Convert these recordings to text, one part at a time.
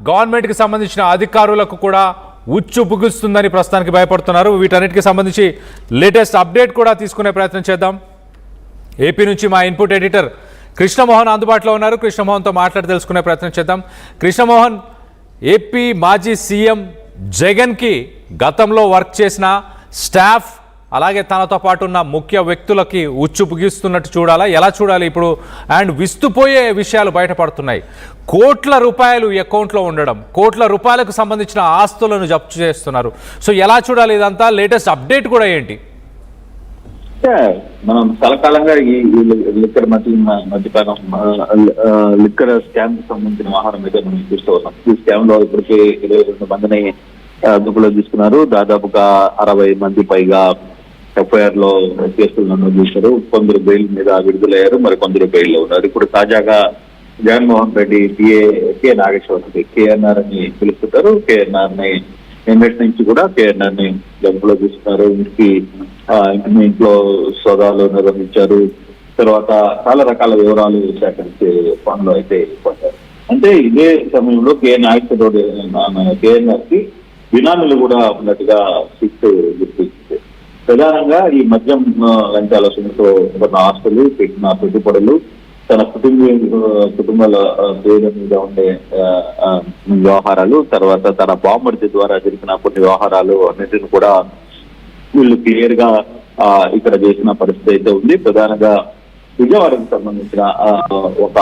గవర్నమెంట్కి సంబంధించిన అధికారులకు కూడా ఉచ్చు పుగుస్తుందని ప్రస్తుతానికి భయపడుతున్నారు. వీటన్నిటికీ సంబంధించి లేటెస్ట్ అప్డేట్ కూడా తీసుకునే ప్రయత్నం చేద్దాం. ఏపీ నుంచి మా ఇన్పుట్ ఎడిటర్ కృష్ణమోహన్ అందుబాటులో ఉన్నారు. కృష్ణమోహన్తో మాట్లాడి తెలుసుకునే ప్రయత్నం చేద్దాం. కృష్ణమోహన్, ఏపీ మాజీ సీఎం జగన్కి గతంలో వర్క్ చేసిన స్టాఫ్ అలాగే తనతో పాటు ఉన్న ముఖ్య వ్యక్తులకి ఉచ్చు పుగిస్తున్నట్టు చూడాలా, ఎలా చూడాలి ఇప్పుడు? అండ్ విస్తుపోయే విషయాలు బయటపడుతున్నాయి. కోట్ల రూపాయలు అకౌంట్లో ఉండడం, కోట్ల రూపాయలకు సంబంధించిన ఆస్తులను జప్తు చేస్తున్నారు. సో ఎలా చూడాలి ఇదంతా? లేటెస్ట్ అప్డేట్ కూడా ఏంటి? మనం చాలా కాలంగా ఈ లిక్కర్ మధ్యకాలం లిక్కర్ స్కామ్ కి సంబంధించిన వ్యవహారం అయితే మనం చూస్తూ ఉన్నాం. ఈ స్కామ్ లో ఇప్పటికే 22 మందిని అదుపులో తీసుకున్నారు. దాదాపుగా 60 మంది పైగా ఎఫ్ఐఆర్ లో కేసులు నమోదు చేశారు. కొందరు బెయిల్ మీద విడుదలయ్యారు, మరి కొందరు బెయిల్ లో ఉన్నారు. ఇప్పుడు తాజాగా జగన్మోహన్ రెడ్డి కే నాగేశ్వరరెడ్డి, కేఎన్ఆర్ అని పిలుస్తుంటారు, కేఎన్ఆర్ ని నిన్నటి నుంచి కూడా కేఎన్ఆర్ ని అదుపులో తీసుకున్నారు. ఇంట్లో సోదాలు నిర్వహించారు. తర్వాత చాలా రకాల వివరాలు సేకరించే పనులు అయితే పడ్డారు. అంటే ఇదే సమయంలో కేఎన్ఆర్ కి బినామీలు కూడా ఉన్నట్టుగా సిట్ గుర్తించింది. ప్రధానంగా ఈ మద్యం లంచాల సొమ్ముతో ఉన్న ఆస్తులు, పెట్టిన పెట్టుబడులు, తన కుటుంబాల పేరు మీద ఉండే వ్యవహారాలు, తర్వాత తన బామర్ది ద్వారా జరిగిన కొన్ని వ్యవహారాలు అన్నింటిని కూడా వీళ్ళు క్లియర్ గా ఇక్కడ చేసిన పరిస్థితి అయితే ఉంది. ప్రధానంగా విజయవాడకు సంబంధించిన ఒక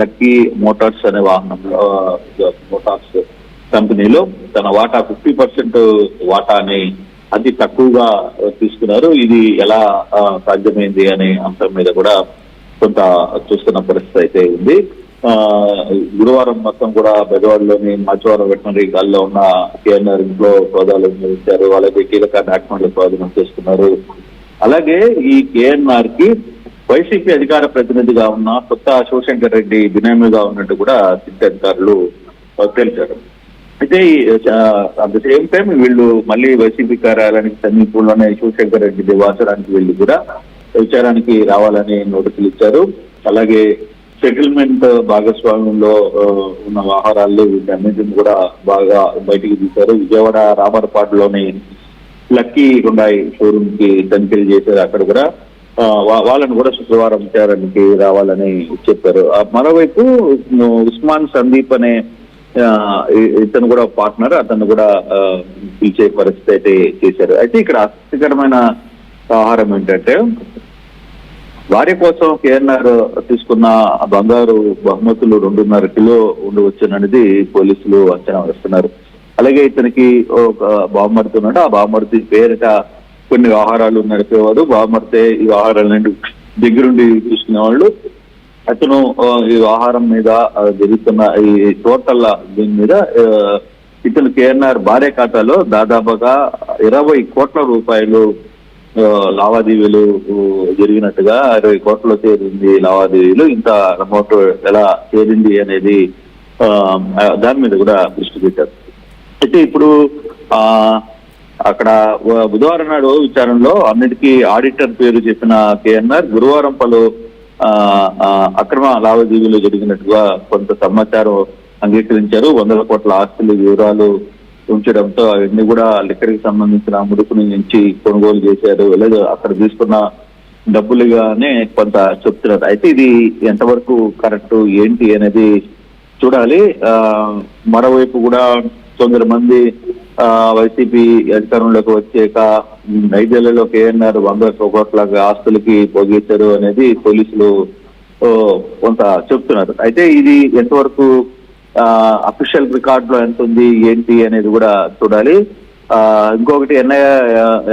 లక్కీ మోటార్స్ అనే వాహనంలో మోటార్స్ కంపెనీలో తన వాటా 50% వాటాని అతి తక్కువగా తీసుకున్నారు. ఇది ఎలా సాధ్యమైంది అనే అంశం మీద కూడా కొంత చూస్తున్న పరిస్థితి అయితే ఉంది. గురువారం మొత్తం కూడా బెజవాడలోని మాచవరం వెటనరీ గాల్లో ఉన్న కేఎన్ఆర్ ఇంట్లో సోదాలు నిర్వహించారు. అలాగే కీలక డాక్యుమెంట్ల స్వాధీనం చేసుకున్నారు. అలాగే ఈ కేఎన్ఆర్ కి వైసీపీ అధికార ప్రతినిధిగా ఉన్న కొత్త శివశంకర్ రెడ్డి బినామీగా ఉన్నట్టు కూడా సిట్ అధికారులు తెలిపారు. అయితే అట్ ద సేమ్ టైం వీళ్ళు మళ్ళీ వైసీపీ కార్యాలయానికి సమీపంలోనే శివశంకర్ రెడ్డి నివాసానికి వెళ్ళి కూడా విచారానికి రావాలని నోటీసులు ఇచ్చారు. అలాగే సెటిల్మెంట్ భాగస్వామ్యంలో ఉన్న వ్యవహారాల్లో వీటన్నింటిని కూడా బాగా బయటికి తీశారు. విజయవాడ రామర్పాడులోని లక్కీ హుండాయ్ షోరూమ్ కి తనిఖీలు చేశారు. అక్కడ కూడా వాళ్ళని కూడా శుక్రవారం విచారానికి రావాలని చెప్పారు. మరోవైపు ఉస్మాన్ సందీప్ అనే ఇతను కూడా పార్ట్నర్, అతను కూడా పిలిచే పరిస్థితి అయితే చేశారు. అయితే ఇక్కడ ఆసక్తికరమైన వ్యవహారం ఏంటంటే వారి కోసం కేఎన్ఆర్ తీసుకున్న బంగారు బహుమతులు 2.5 కిలో ఉండవచ్చుననేది పోలీసులు అంచనా వేస్తున్నారు. అలాగే ఇతనికి ఒక బావమర్ది ఉన్నాడు. ఆ బావమర్ది పేరిట కొన్ని వ్యవహారాలు నడిపేవాడు. బావమర్దే ఈ వ్యవహారాలన్నీ దగ్గరుండి చూసుకునేవాళ్ళు. అతను ఈ వ్యవహారం మీద జరుగుతున్న ఈ టోటల్ దీని మీద ఇతను కేఎన్ఆర్ భార్య ఖాతాలో దాదాపుగా 20 కోట్ల రూపాయలు లావాదేవీలు జరిగినట్టుగా, 20 కోట్ల చేరింది లావాదేవీలు. ఇంత అమౌంట్ ఎలా చేరింది అనేది దాని మీద కూడా దృష్టి పెట్టారు. అయితే ఇప్పుడు అక్కడ బుధవారం నాడు విచారణలో అన్నిటికీ ఆడిటర్ పేరు చెప్పిన కేఎన్ఆర్ గురువారం పలు అక్రమ లావాదేవీలు జరిగినట్టుగా కొంత సమాచారం అంగీకరించారు. 100 కోట్ల ఆస్తుల వివరాలు ఉంచడంతో అవన్నీ కూడా లిక్కర్కి సంబంధించిన ముడుకుని నుంచి కొనుగోలు చేశారు. లేదా అక్కడ తీసుకున్న డబ్బులుగానే కొంత చెప్తున్నారు. అయితే ఇది ఎంతవరకు కరెక్ట్ ఏంటి అనేది చూడాలి. మరోవైపు కూడా కొందరు మంది వైసీపీ అధికారంలోకి వచ్చాక 5 ఏళ్లలో కేఎన్ఆర్ 100 కోట్ల ఆస్తులకి పోగేశారు అనేది పోలీసులు కొంత చెప్తున్నారు. అయితే ఇది ఎంతవరకు అఫీషియల్ రికార్డ్ లో ఎంత ఉంది ఏంటి అనేది కూడా చూడాలి. ఇంకొకటి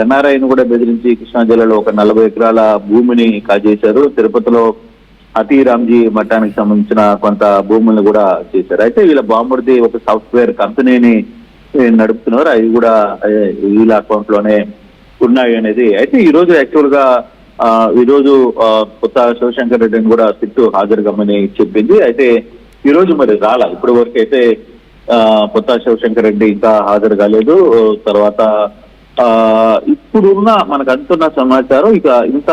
ఎన్ఆర్ఐని కూడా బెదిరించి కృష్ణా జిల్లాలో ఒక 40 ఎకరాల భూమిని కాజేశారు. తిరుపతిలో అతిరామ్జీ మఠానికి సంబంధించిన కొంత భూములను కూడా చేశారు. అయితే వీళ్ళ బాంబర్ది ఒక సాఫ్ట్వేర్ కంపెనీని నడుపుతున్నారు. అవి కూడా వీళ్ళ అకౌంట్ లోనే ఉన్నాయి అనేది. అయితే ఈ రోజు యాక్చువల్ గా ఈరోజు కొత్త శివశంకర్ రెడ్డిని కూడా సిట్టు హాజరు కమ్మని చెప్పింది. అయితే ఈ రోజు మరి రాలా. ఇప్పటి వరకు అయితే కొత్త శివశంకర్ రెడ్డి ఇంకా హాజరు కాలేదు. తర్వాత ఇప్పుడున్న మనకు అందుతున్న సమాచారం ఇక ఇంత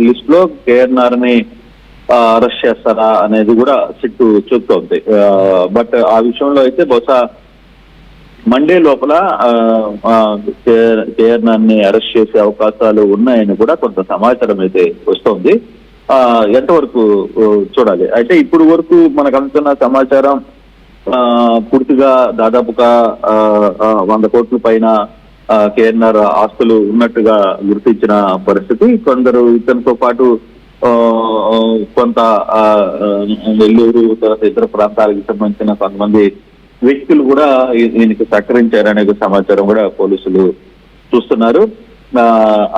లిస్ట్ లో కేఎన్ఆర్ ని అరెస్ట్ చేస్తారా అనేది కూడా సిట్ చెప్తోంది. బట్ ఆ విషయంలో అయితే బహుశా మండే లోపల కేఆర్ఆర్ ని అరెస్ట్ చేసే అవకాశాలు ఉన్నాయని కూడా కొంత సమాచారం అయితే వస్తోంది. ఎంతవరకు చూడాలి. అయితే ఇప్పుడు వరకు మనకు అందుతున్న సమాచారం పూర్తిగా దాదాపుగా 100 కోట్ల పైన కేఆర్ఆర్ ఆస్తులు ఉన్నట్టుగా గుర్తించిన పరిస్థితి. కొందరు ఇతనితో పాటు కొంత నెల్లూరు తర్వాత ఇతర ప్రాంతాలకు సంబంధించిన కొంతమంది వ్యక్తులు కూడా దీనికి సహకరించారనే సమాచారం కూడా పోలీసులు చూస్తున్నారు.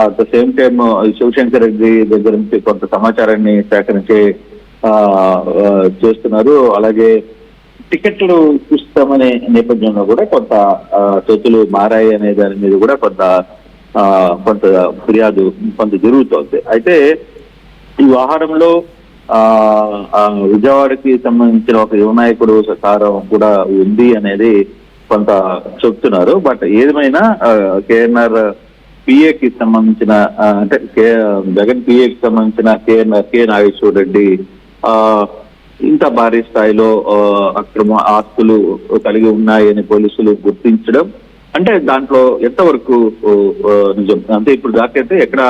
At the same time Shivashankar Reddy దగ్గర నుంచి కొంత సమాచారాన్ని సేకరించే చేస్తున్నారు. అలాగే టికెట్లు చూస్తామనే నేపథ్యంలో కూడా కొంత చేతులు మారాయి అనే దాని మీద కూడా కొంత ఫిర్యాదు కొంత జరుగుతోంది. అయితే ఈ వ్యవహారంలో విజయవాడకి సంబంధించిన ఒక యువ నాయకుడు సహకారం కూడా ఉంది అనేది కొంత చెప్తున్నారు. బట్ ఏదేమైనా కేఎన్ఆర్ పిఏకి సంబంధించిన అంటే జగన్ పిఏకి సంబంధించిన కె నాగేశ్వర రెడ్డి ఇంత భారీ స్థాయిలో అక్రమ ఆస్తులు కలిగి ఉన్నాయని పోలీసులు గుర్తించడం అంటే దాంట్లో ఎంతవరకు నిజం అంటే ఇప్పుడు దాకైతే ఎక్కడ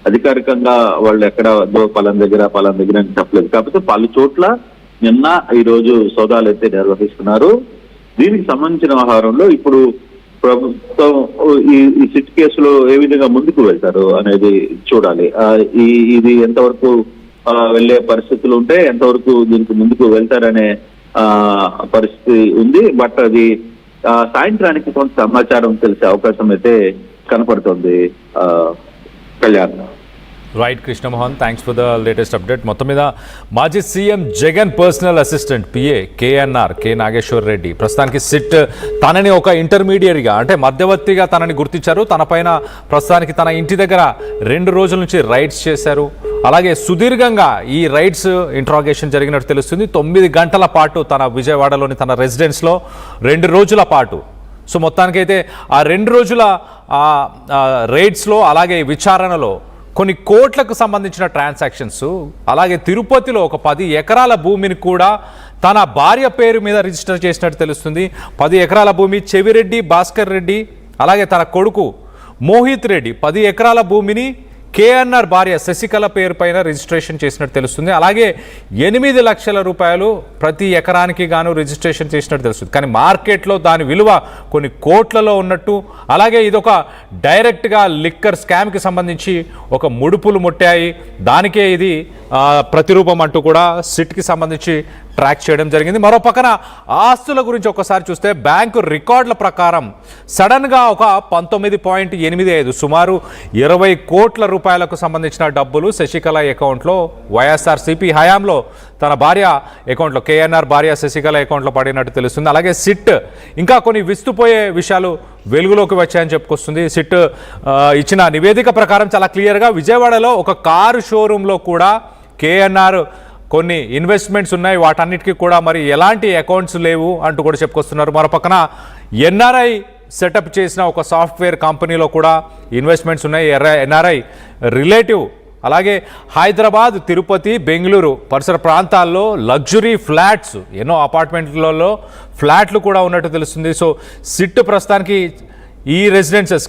అధికారికంగా వాళ్ళు ఎక్కడ పలానా దగ్గర అని చెప్పలేదు. కాకపోతే పలు చోట్ల నిన్న ఈ రోజు సోదాలు అయితే నిర్వహిస్తున్నారు. దీనికి సంబంధించిన వ్యవహారంలో ఇప్పుడు ప్రభుత్వం ఈ సిట్ కేసులో ఏ విధంగా ముందుకు వెళ్తారు అనేది చూడాలి. ఇది ఎంతవరకు వెళ్లే పరిస్థితులు ఉంటే ఎంతవరకు దీనికి ముందుకు వెళ్తారనే పరిస్థితి ఉంది. బట్ అది సాయంత్రానికి కొంత సమాచారం తెలిసే అవకాశం అయితే కనపడుతుంది. Kalyan. Right Krishnamohan, thanks for the latest update. మొత్తం మీద మాజీ CM Jagan personal assistant PA KNR K Nageshwar Reddy ప్రస్తుతానికి సిట్ తనని ఒక ఇంటర్మీడియట్గా అంటే మధ్యవర్తిగా తనని గుర్తించారు. తన పైన ప్రస్తుతానికి తన ఇంటి దగ్గర 2 రోజుల నుంచి రైడ్స్ చేశారు. అలాగే సుదీర్ఘంగా ఈ రైడ్స్ ఇంట్రాగేషన్ జరిగినట్టు తెలుస్తుంది. 9 గంటల పాటు తన విజయవాడలోని తన రెసిడెన్స్లో 2 రోజుల పాటు. సో మొత్తానికైతే ఆ 2 రోజుల రైడ్స్లో అలాగే విచారణలో కొన్ని కోట్లకు సంబంధించిన ట్రాన్సాక్షన్స్ అలాగే తిరుపతిలో ఒక 10 ఎకరాల భూమిని కూడా తన భార్య పేరు మీద రిజిస్టర్ చేసినట్టు తెలుస్తుంది. 10 ఎకరాల భూమి చెవిరెడ్డి భాస్కర్ రెడ్డి అలాగే తన కొడుకు మోహిత్ రెడ్డి 10 ఎకరాల భూమిని కేఎన్ఆర్ భార్య శశికళ పేరు పైన రిజిస్ట్రేషన్ చేసినట్టు తెలుస్తుంది. అలాగే 8 లక్షల రూపాయలు ప్రతి ఎకరానికి గాను రిజిస్ట్రేషన్ చేసినట్టు తెలుస్తుంది. కానీ మార్కెట్లో దాని విలువ కొన్ని కోట్లలో ఉన్నట్టు అలాగే ఇదొక డైరెక్ట్గా లిక్కర్ స్కామ్కి సంబంధించి ఒక ముడుపులు ముట్టాయి, దానికే ఇది ప్రతిరూపం అంటూ కూడా సిట్కి సంబంధించి ట్రాక్ చేయడం జరిగింది. మరో పక్కన ఆస్తుల గురించి ఒకసారి చూస్తే బ్యాంకు రికార్డుల ప్రకారం సడన్గా ఒక 19.85 సుమారు 20 కోట్ల రూపాయలకు సంబంధించిన డబ్బులు శశికళ అకౌంట్లో వైఎస్ఆర్సీపీ హయాంలో తన భార్య అకౌంట్లో కేఎన్ఆర్ భార్య శశికళ అకౌంట్లో పడినట్టు తెలుస్తుంది. అలాగే సిట్ ఇంకా కొన్ని విస్తుపోయే విషయాలు వెలుగులోకి వచ్చాయని చెప్పుకొస్తుంది. సిట్ ఇచ్చిన నివేదిక ప్రకారం చాలా క్లియర్గా విజయవాడలో ఒక కారు షోరూంలో కూడా కేఎన్ఆర్ కొన్ని ఇన్వెస్ట్మెంట్స్ ఉన్నాయి, వాటన్నిటికీ కూడా మరి ఎలాంటి అకౌంట్స్ లేవు అంటూ కూడా చెప్పుకొస్తున్నారు. మరో పక్కన ఎన్ఆర్ఐ సెటప్ చేసిన ఒక సాఫ్ట్వేర్ కంపెనీలో కూడా ఇన్వెస్ట్మెంట్స్ ఉన్నాయి. ఎన్ఆర్ఐ రిలేటివ్ అలాగే హైదరాబాద్, తిరుపతి, బెంగళూరు పరిసర ప్రాంతాల్లో లగ్జరీ ఫ్లాట్స్ ఎన్నో అపార్ట్మెంట్లలో ఫ్లాట్లు కూడా ఉన్నట్టు తెలుస్తుంది. సో సిట్ ప్రస్తుతానికి ఈ రెసిడెన్సెస్